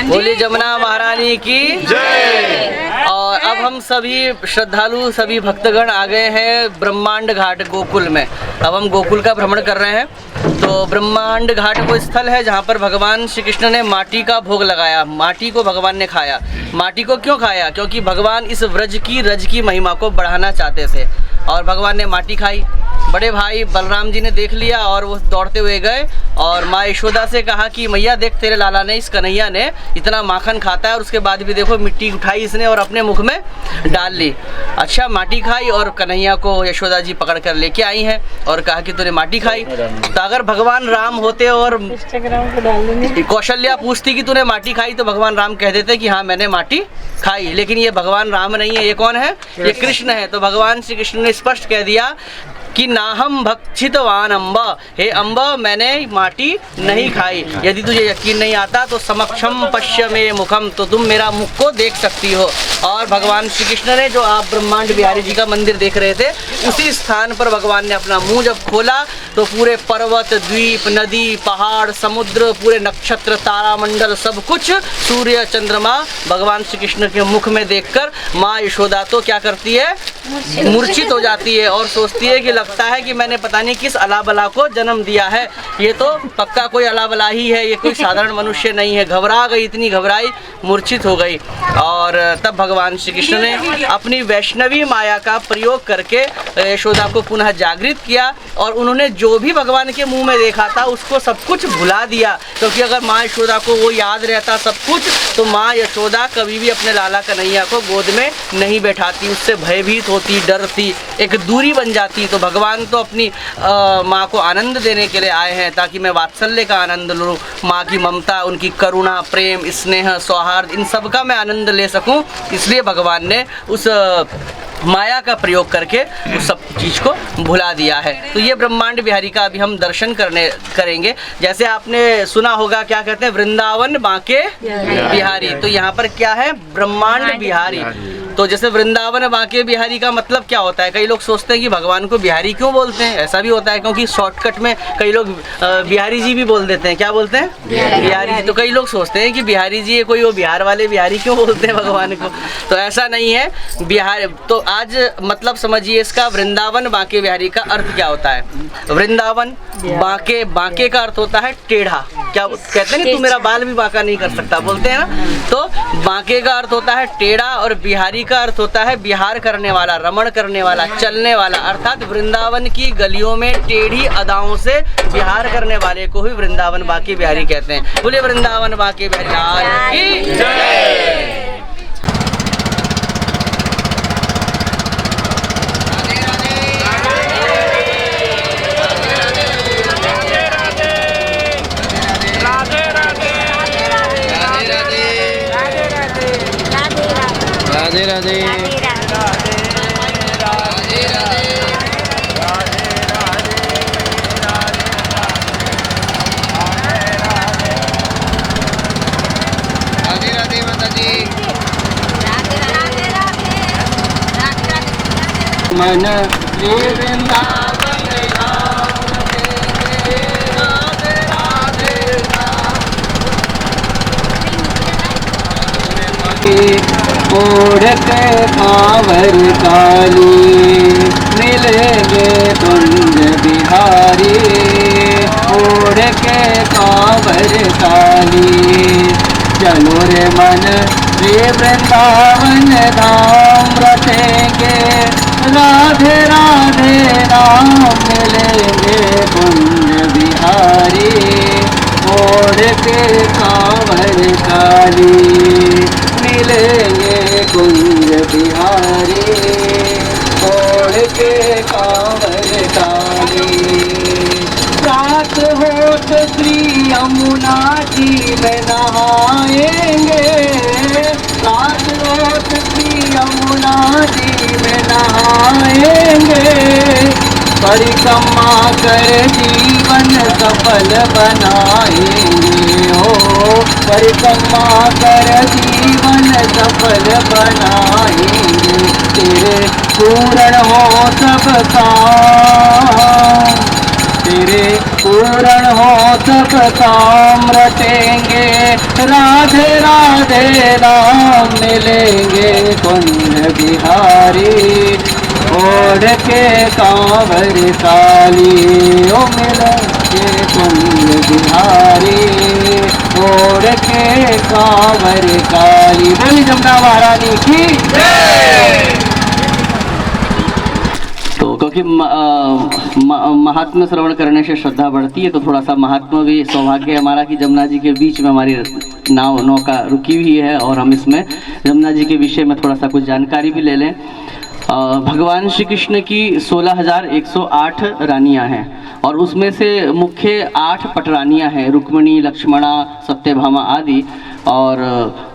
बोली जमुना महारानी की जय। और अब हम सभी श्रद्धालु सभी भक्तगण आ गए हैं ब्रह्मांड घाट गोकुल में। अब हम गोकुल का भ्रमण कर रहे हैं। तो ब्रह्मांड घाट वो स्थल है जहाँ पर भगवान श्री कृष्ण ने माटी का भोग लगाया। माटी को भगवान ने खाया। माटी को क्यों खाया? क्योंकि भगवान इस व्रज की रज की महिमा को बढ़ाना चाहते थे और भगवान ने माटी खाई। बड़े भाई बलराम जी ने देख लिया और वो दौड़ते हुए गए और माँ यशोदा से कहा कि मैया देख तेरे लाला ने, इस कन्हैया ने इतना माखन खाता है और उसके बाद भी देखो मिट्टी उठाई इसने और अपने मुख में डाल ली। अच्छा, माटी खाई और कन्हैया को यशोदा जी पकड़ कर लेके आई हैं और कहा कि तूने माटी खाई। तो अगर भगवान राम होते और कौशल्या पूछती कि तूने माटी खाई तो भगवान राम कह देते कि हाँ मैंने माटी खाई। लेकिन ये भगवान राम नहीं है, ये कौन है? ये कृष्ण है। तो भगवान श्री कृष्ण ने स्पष्ट कह दिया कि नाहम भक्षितवान अम्बा, हे अम्बा मैंने माटी नहीं खाई। यदि तुझे यकीन नहीं आता तो समक्षम पश्य में मुखम, तो तुम मेरा मुख को देख सकती हो। और भगवान श्री कृष्ण ने जो आप ब्रह्मांड बिहारी जी का मंदिर देख रहे थे उसी स्थान पर भगवान ने अपना मुंह जब खोला तो पूरे पर्वत, द्वीप, नदी, पहाड़, समुद्र, पूरे नक्षत्र, तारामंडल सब कुछ, सूर्य, चंद्रमा भगवान श्री कृष्ण के मुख में देखकर माँ यशोदा तो क्या करती है? मूर्छित हो जाती है और सोचती है कि लगता है कि मैंने पता नहीं किस अलाबला को जन्म दिया है। ये तो पक्का कोई अलाबला ही है, ये कोई साधारण मनुष्य नहीं है। घबरा गई, इतनी घबराई, मूर्छित हो गई। और तब भगवान श्री कृष्ण ने अपनी वैष्णवी माया का प्रयोग करके यशोदा को पुनः जागृत किया और उन्होंने जो भी भगवान के मुंह में देखा था उसको सब कुछ भुला दिया। क्योंकि अगर माँ यशोदा को वो याद रहता सब कुछ तो माँ यशोदा कभी भी अपने लाला कन्हैया को गोद में नहीं बैठाती, उससे भयभीत होती, डरती, एक दूरी बन जाती। तो भगवान तो अपनी माँ को आनंद देने के लिए आए हैं ताकि मैं वात्सल्य का आनंद लूँ, माँ की ममता, उनकी करुणा, प्रेम, स्नेह, सौहार्द, इन सब का मैं आनंद ले सकूँ। इसलिए भगवान ने उस माया का प्रयोग करके उस सब चीज़ को भुला दिया है। तो ये ब्रह्मांड बिहारी का अभी हम दर्शन करेंगे। जैसे आपने सुना होगा क्या कहते हैं, वृंदावन बांके बिहारी। तो यहाँ पर क्या है? ब्रह्मांड बिहारी। तो जैसे वृंदावन बांके बिहारी का मतलब क्या होता है? कई लोग सोचते हैं कि भगवान को बिहारी क्यों बोलते हैं। ऐसा भी होता है क्योंकि शॉर्टकट में कई लोग बिहारी जी भी बोल देते हैं। क्या बोलते हैं? बिहारी जी। तो कई लोग सोचते हैं कि बिहारी जी है कोई, वो बिहार वाले बिहारी क्यों बोलते हैं भगवान को। तो ऐसा नहीं है। बिहार तो आज मतलब समझिए इसका, वृंदावन बांके बिहारी का अर्थ क्या होता है? वृंदावन बांके, बांके का अर्थ होता है टेढ़ा। क्या कहते हैं कि तू मेरा बाल भी बांका नहीं कर सकता, बोलते हैं ना। तो बांके का अर्थ होता है टेढ़ा और बिहारी का अर्थ होता है विहार करने वाला, रमण करने वाला, चलने वाला। अर्थात वृंदावन की गलियों में टेढ़ी अदाओं से विहार करने वाले को ही वृंदावन बांके बिहारी कहते हैं। बोले वृंदावन बांके बिहारी की जय। राधे राधे। मन ओढ़ के कांवर काली मिलेंगे कुंज बिहारी। ओढ़ के कांवर काली चलो रे मन रे वृंदावन धाम रखेंगे। राधे राधे राम मिलेंगे कुंज बिहारी। ओढ़ के कांवर काली मिलेंगे कुंज बिहारी। ओढ़ के कांवर काली रात होत श्री यमुना जी में नहाएंगे। रात होत श्री यमुना जी में नहाएंगे। परिक्रमा कर जीवन सफल बनाएंगे। हो परिक्रमा कर जीवन सफल बनाएंगे। तेरे पूर्ण हो सब काम, तेरे पूर्ण हो सब सब काम रटेंगे, राधे राधे नाम मिलेंगे कुंज बिहारी, ओढ़ के कांवर काली ओ मिलेंगे कुंज बिहारी, ओढ़ के कांवर काली। बोली जमुना महारानी की जय। तो क्योंकि महात्म्य श्रवण करने से श्रद्धा बढ़ती है, तो थोड़ा सा महात्मा भी सौभाग्य है हमारा कि जमुना जी के बीच में हमारी नौका रुकी हुई है और हम इसमें जमुना जी के विषय में थोड़ा सा कुछ जानकारी भी ले लें। भगवान श्री कृष्ण की 16,108 रानियां हैं और उसमें से मुख्य 8 पटरानियां हैं, रुक्मिणी, लक्ष्मणा, सत्यभामा आदि, और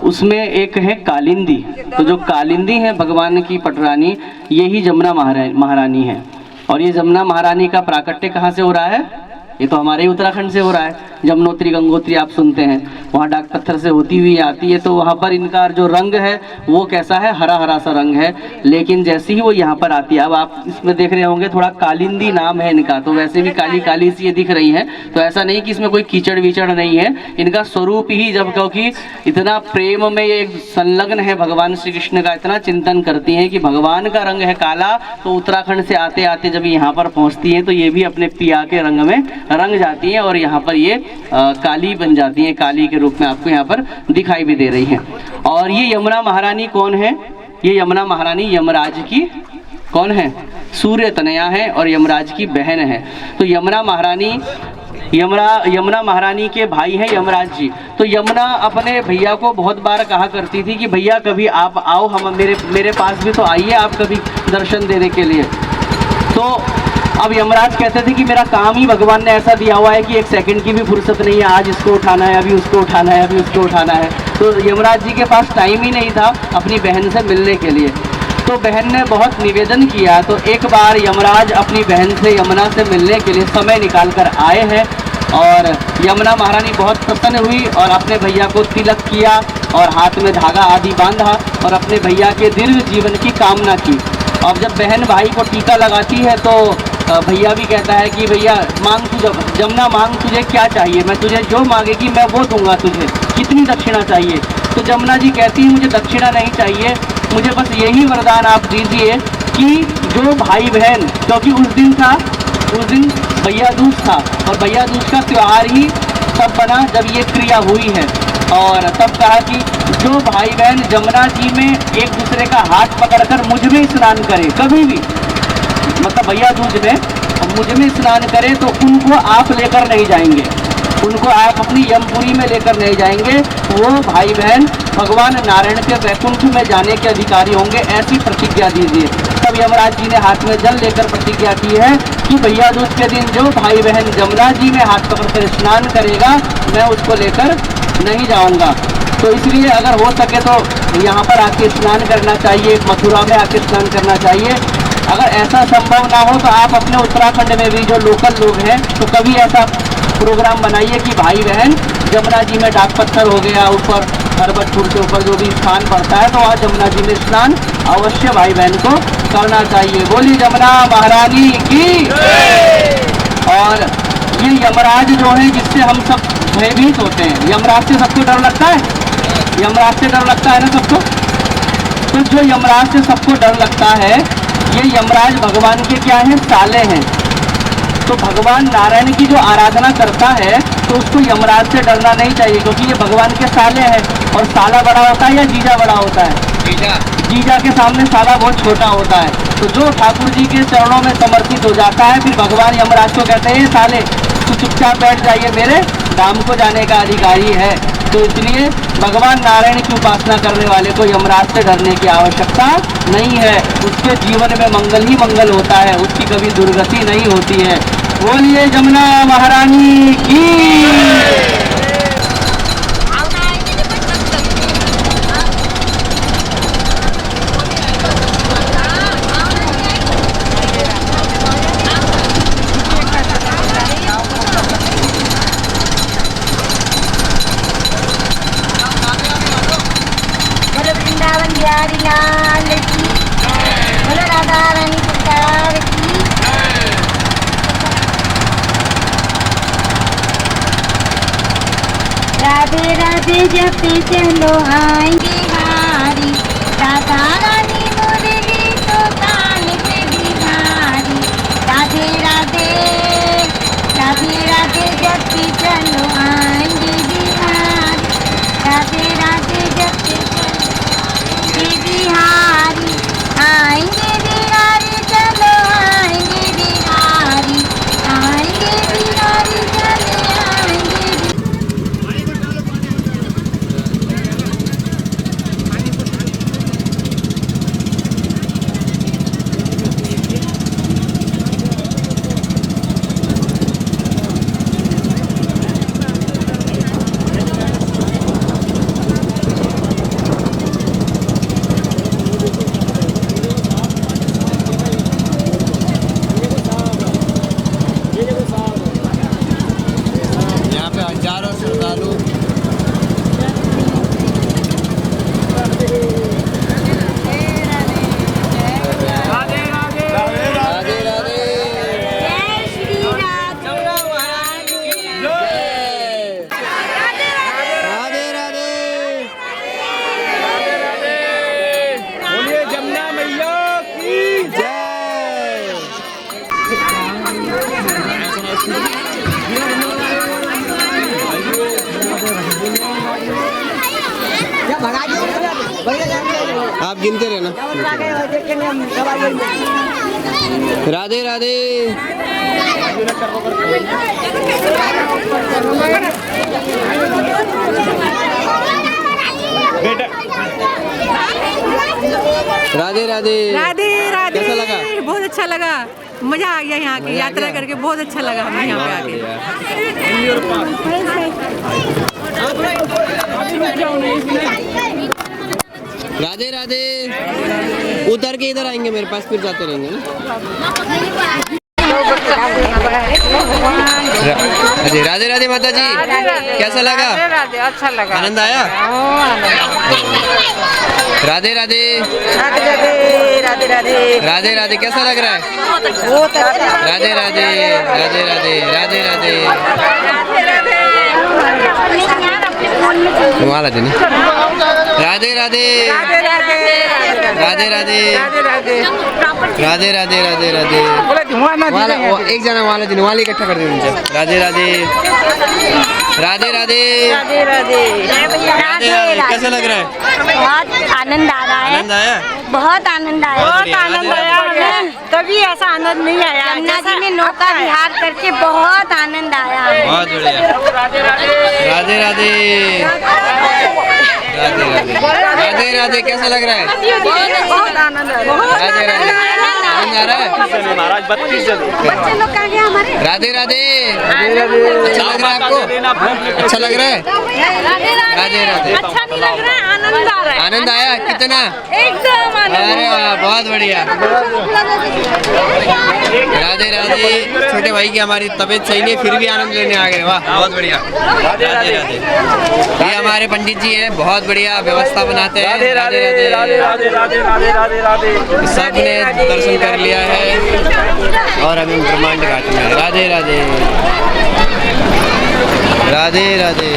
उसमें एक है कालिंदी। तो जो कालिंदी है भगवान की पटरानी, यही जमुना महारानी है। और ये जमुना महारानी का प्राकट्य कहाँ से हो रहा है? ये तो हमारे ही उत्तराखंड से हो रहा है। जमुनोत्री गंगोत्री आप सुनते हैं, वहाँ डाक पत्थर से होती हुई आती है। तो वहाँ पर इनका जो रंग है वो कैसा है? हरा हरा सा रंग है। लेकिन जैसे ही वो यहाँ पर आती है, अब आप इसमें देख रहे होंगे थोड़ा कालिंदी नाम है इनका, तो वैसे भी काली काली सी ये दिख रही है। तो ऐसा नहीं कि इसमें कोई कीचड़ विचड़ नहीं है, इनका स्वरूप ही, जब क्योंकि इतना प्रेम में ये संलग्न है भगवान श्री कृष्ण का, इतना चिंतन करती हैं कि भगवान का रंग है काला, तो उत्तराखंड से आते आते जब यहाँ पर पहुँचती हैं तो ये भी अपने पिया के रंग में रंग जाती हैं और यहाँ पर ये काली बन जाती हैं, काली के रूप में आपको यहाँ पर दिखाई भी दे रही हैं। और ये यमुना महारानी कौन है? ये यमुना महारानी यमराज की कौन है? सूर्य तनया है और यमराज की बहन है। तो यमुना महारानी के भाई हैं यमराज जी। तो यमुना अपने भैया को बहुत बार कहा करती थी कि भैया कभी आप आओ, हम मेरे पास भी तो आइए आप कभी दर्शन देने के लिए। तो अब यमराज कहते थे कि मेरा काम ही भगवान ने ऐसा दिया हुआ है कि एक सेकंड की भी फुर्सत नहीं है, आज इसको उठाना है, अभी उसको उठाना है, अभी उसको उठाना है। तो यमराज जी के पास टाइम ही नहीं था अपनी बहन से मिलने के लिए। तो बहन ने बहुत निवेदन किया, तो एक बार यमराज अपनी बहन से यमुना से मिलने के लिए समय निकाल कर आए हैं और यमुना महारानी बहुत प्रसन्न हुई और अपने भैया को तिलक किया और हाथ में धागा आदि बांधा और अपने भैया के दीर्घ जीवन की कामना की। अब जब बहन भाई को टीका लगाती है तो भैया भी कहता है कि भैया मांग तू, जमुना मांग, तुझे क्या चाहिए, मैं तुझे जो मांगेगी मैं वो दूंगा तुझे, कितनी दक्षिणा चाहिए? तो जमुना जी कहती है मुझे दक्षिणा नहीं चाहिए, मुझे बस यही वरदान आप दीजिए कि जो भाई बहन, क्योंकि उस दिन भैया दूज था और भैया दूज का त्यौहार ही तब बना जब ये क्रिया हुई है। और तब कहा कि जो भाई बहन जमुना जी में एक दूसरे का हाथ पकड़कर मुझ में स्नान करे, कभी भी, मतलब भैया दूज में मुझ में स्नान करे, तो उनको आप लेकर नहीं जाएंगे, उनको आप अपनी यमपुरी में लेकर नहीं जाएंगे। वो भाई बहन भगवान नारायण के वैकुंठ में जाने के अधिकारी होंगे, ऐसी प्रतिज्ञा दीजिए। तब यमराज जी ने हाथ में जल लेकर प्रतिज्ञा की है कि भैया दूज के दिन जो भाई बहन जमुना जी में हाथ पकड़कर स्नान करेगा, मैं उसको लेकर नहीं जाऊंगा। तो इसलिए अगर हो सके तो यहाँ पर आके स्नान करना चाहिए, मथुरा में आके स्नान करना चाहिए। अगर ऐसा संभव ना हो तो आप अपने उत्तराखंड में भी जो लोकल लोग हैं, तो कभी ऐसा प्रोग्राम बनाइए कि भाई बहन जमुना जी में डाक पत्थर हो गया, ऊपर हरबतपुर के ऊपर जो भी स्थान पड़ता है, तो वहाँ जमुना जी में स्नान अवश्य भाई बहन को करना चाहिए। बोली जमुना महारानी की। और ये यमराज जो है जिससे हम सब भयभीत होते हैं, यमराज से सबको डर लगता है, यमराज से डर लगता है ना सबको। तो जो यमराज से सबको डर लगता है, ये यमराज भगवान के क्या हैं? साले हैं। तो भगवान नारायण की जो आराधना करता है तो उसको यमराज से डरना नहीं चाहिए, क्योंकि ये भगवान के साले हैं। और साला बड़ा होता है या जीजा बड़ा होता है? जीजा के सामने साला बहुत छोटा होता है। तो जो ठाकुर जी के चरणों में समर्पित हो जाता है, फिर भगवान यमराज को कहते हैं साले तू चुपचाप बैठ जाइए, मेरे धाम को जाने का अधिकारी है। तो इसलिए भगवान नारायण की उपासना करने वाले को यमराज से डरने की आवश्यकता नहीं है। उसके जीवन में मंगल ही मंगल होता है, उसकी कभी दुर्गति नहीं होती है। बोलिए जमुना महारानी की। वृंदावन बिहारी लाल की, बोलो राधा रानी सरकार की। राधे राधे जपते चलो आएंगे हारी, राधा रानी मुरली तो कान पे बिहारी। राधे राधे राधे राधे जपते चलो आएंगे बिहारी, राधे राधे जपते चलो बिहारी। आएंगे बिहारी चलो आएंगे बिहारी, आएंगे बिहारी चलो आएंगे। यहाँ पे हजारों श्रद्धालु राधे राधे जय श्री राधे महाराज की जय। राधे राधे बोलिए जमुना मैया की जय। आप गिनते रहना। राधे राधे राधे राधे राधे राधे। कैसा लगा? बहुत अच्छा लगा, मजा आ गया यहाँ की यात्रा करके, बहुत अच्छा लगा हमें यहाँ पे आके। राधे राधे उतर के इधर आएंगे मेरे पास, फिर जाते रहेंगे ना। राधे राधे माता जी, कैसा लगा? राधे अच्छा लगा, आनंद आया? राधे राधे राधे राधे राधे राधे राधे कैसा लग रहा है? बहुत अच्छा। राधे राधे राधे राधे राधे राधे वहाँ राधे नहीं। राधे राधे राधे राधे राधे राधे राधे राधे राधे राधे एक जना वहाँ राधे वहाँ इकट्ठा कर देंगे। राधे राधे राधे राधे राधे राधे राधे राधे कैसा लग रहा है? बहुत आनंद आ रहा है, आनंद आया? बहुत आनंद आया। बहुत आनंद आया। कभी ऐसा आनंद नहीं आया। यमुना जी में नौका विहार करके बहुत आनंद आया। बहुत बढ़िया। राधे राधे राधे राधे राधे राधे कैसा लग रहा है? बहुत आनंद आया। राधे राधे आनंद आ रहा है? बच्चे लोग कहाँ गए हमारे? राधे राधे अच्छा लग रहा है आपको? अच्छा लग रहा है? राधे राधे अच्छा नहीं लग रहा है, आनंद आ रहा है। आनंद आया कितना? एकदम आनंद। अरे वाह बहुत बढ़िया। राधे राधे छोटे भाई की हमारी तबीयत सही नहीं, फिर भी आनंद लेने आ गए। वाह बहुत बढ़िया। राधे राधे ये हमारे पंडित जी हैं, बहुत बढ़िया व्यवस्था बनाते हैं। राधे राधे सबने दर्शन कर लिया है और अभी ब्रह्मांड घाट में है। राधे राधे राधे राधे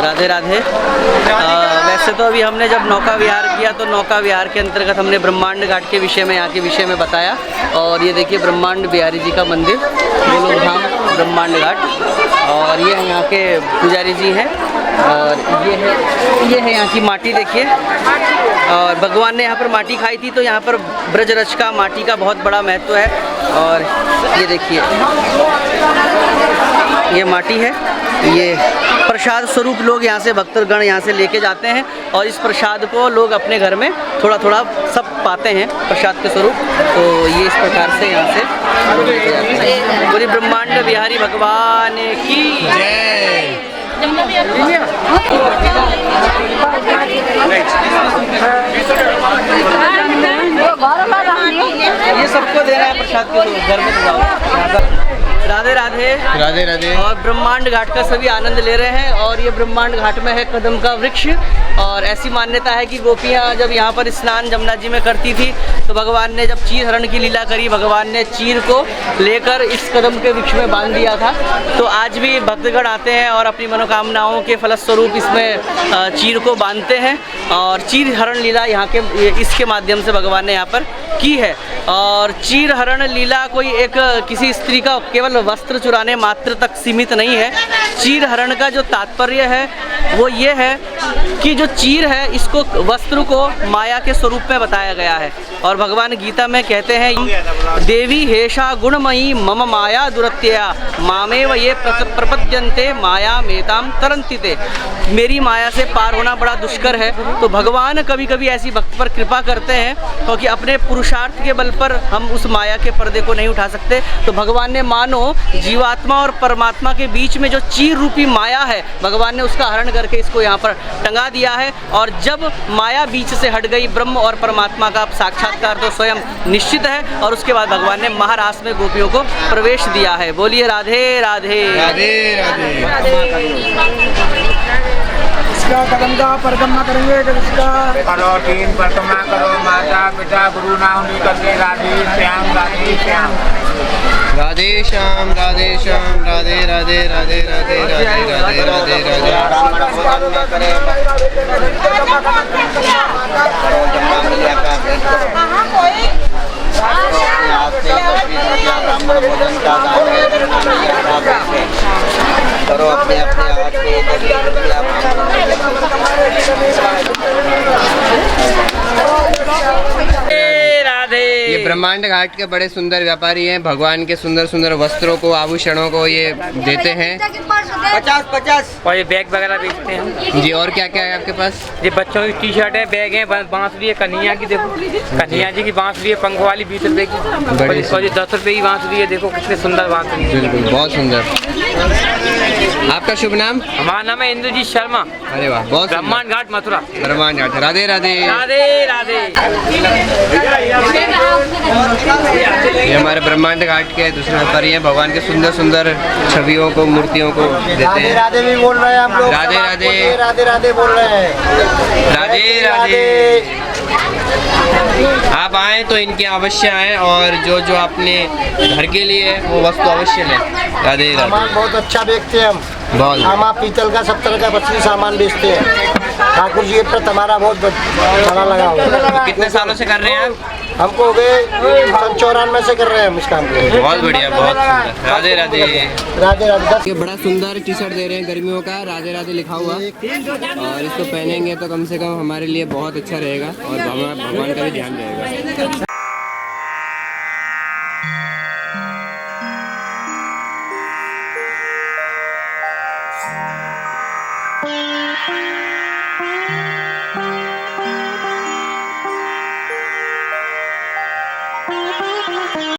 राधे राधे। वैसे तो अभी हमने जब नौका विहार किया तो नौका विहार के अंतर्गत हमने ब्रह्मांड घाट के विषय में, यहाँ के विषय में बताया। और ये देखिए ब्रह्मांड बिहारी जी का मंदिर, गोलोक धाम ब्रह्मांड घाट। और ये यहाँ के पुजारी जी हैं। और ये है यहाँ की माटी देखिए। और भगवान ने यहाँ पर माटी खाई थी, तो यहाँ पर ब्रजरज का माटी का बहुत बड़ा महत्व है। और ये देखिए ये माटी है, ये प्रसाद स्वरूप लोग यहाँ से भक्तगण यहाँ से लेके जाते हैं। और इस प्रसाद को लोग अपने घर में थोड़ा थोड़ा सब पाते हैं प्रसाद के स्वरूप। तो ये इस प्रकार से यहाँ से लेके जाते हैं। पूरी ब्रह्मांड बिहारी भगवान की जय। ये सबको देना है प्रसाद के स्वरूप, घर में जाओ। राधे राधे। राधे राधे। और ब्रह्मांड घाट का सभी आनंद ले रहे हैं और ये ब्रह्मांड घाट में है कदम का वृक्ष और ऐसी मान्यता है कि गोपियाँ जब यहाँ पर स्नान जमुना जी में करती थी तो भगवान ने जब चीर हरण की लीला करी, भगवान ने चीर को लेकर इस कदम के वृक्ष में बांध दिया था। तो आज भी भक्तगण आते हैं और अपनी मनोकामनाओं के फलस्वरूप इसमें चीर को बांधते हैं और चीर हरण लीला यहाँ के इसके माध्यम से भगवान ने यहाँ पर की है। और चीर हरण लीला कोई एक किसी स्त्री का केवल वस्त्र चुराने मात्र तक सीमित नहीं है। चीर हरण का जो तात्पर्य है वो ये है कि जो चीर है इसको वस्त्र को माया के स्वरूप में बताया गया है और भगवान गीता में कहते हैं देवी हेषा गुणमयी मम माया दुरत्यया मामेव ये प्रपद्यन्ते माया मेताम तरंतिते। मेरी माया से पार होना बड़ा दुष्कर है। तो भगवान कभी कभी ऐसी भक्त पर कृपा करते हैं क्योंकि अपने पुरुषार्थ के बल पर हम उस माया के पर्दे को नहीं उठा सकते। तो भगवान ने मानो जीवात्मा और परमात्मा के बीच में जो चीर रूपी माया है भगवान ने उसका हरण करके इसको यहाँ पर टंगा दिया है और जब माया बीच से हट गई ब्रह्म और परमात्मा का साक्षात्कार तो स्वयं निश्चित है और उसके बाद भगवान ने महारास में गोपियों को प्रवेश दिया है। बोलिए राधे राधे। राधे राधे। इसका कदम का परिक्रमा करेंगे इसका करो 3 परिक्रमा करो माता पिता गुरु नाम करके राधे श्याम राधे श्याम। राधे श्याम राधे श्याम राधे राधे राधे राधे राधे राधे राधे करो अपने ये ब्रह्मांड घाट के बड़े सुंदर व्यापारी हैं। भगवान के सुंदर सुंदर वस्त्रों को आभूषणों को ये देते हैं। 50 और ये बैग वगैरह बेचते हैं जी। और क्या क्या है आपके पास? ये बच्चों की टी शर्ट है, बैग है, बांसुरी है, कन्हैया की देखो कन्हैया जी की बांसुरी है, पंख वाली 20 रुपए की और ये 10 रुपए की बांसुरी है। देखो कितने सुंदर बांसुरी है। बिल्कुल बहुत सुंदर। आपका शुभ नाम? हमारा नाम है इंद्रजीत शर्मा। अरे वाह बहुत सुंदर। ब्रह्मांड घाट मथुरा। ब्रह्मांड घाट। राधे राधे। राधे राधे। ये हमारे ब्रह्मांड घाट के दूसरे व्यापारी हैं। भगवान के सुंदर सुंदर छवियों को मूर्तियों को देते हैं। राधे भी बोल रहे हैं आप लोग। राधे राधे। राधे राधे बोल रहे हैं। राधे राधे। आप आए तो इनके अवश्य आए और जो जो अपने घर के लिए वो वस्तु अवश्य लें। राधे सामान राधे। बहुत अच्छा बेचते हैं हम। बहुत हम आप पीतल का 70 का 25 सामान बेचते हैं। ठाकुर जी पर हमारा बहुत बड़ा लगा हुआ। कितने सालों से कर रहे हैं आप? हमको हो गए 94 से कर रहे हैं हम इस काम को। बहुत बढ़िया बहुत सुंदर। राधे राधे। राधे राधे। ये बड़ा सुंदर टी शर्ट दे रहे हैं गर्मियों का, राधे राधे लिखा हुआ और इसको पहनेंगे तो कम से कम हमारे लिए बहुत अच्छा रहेगा और भगवान का भी ध्यान रहेगा।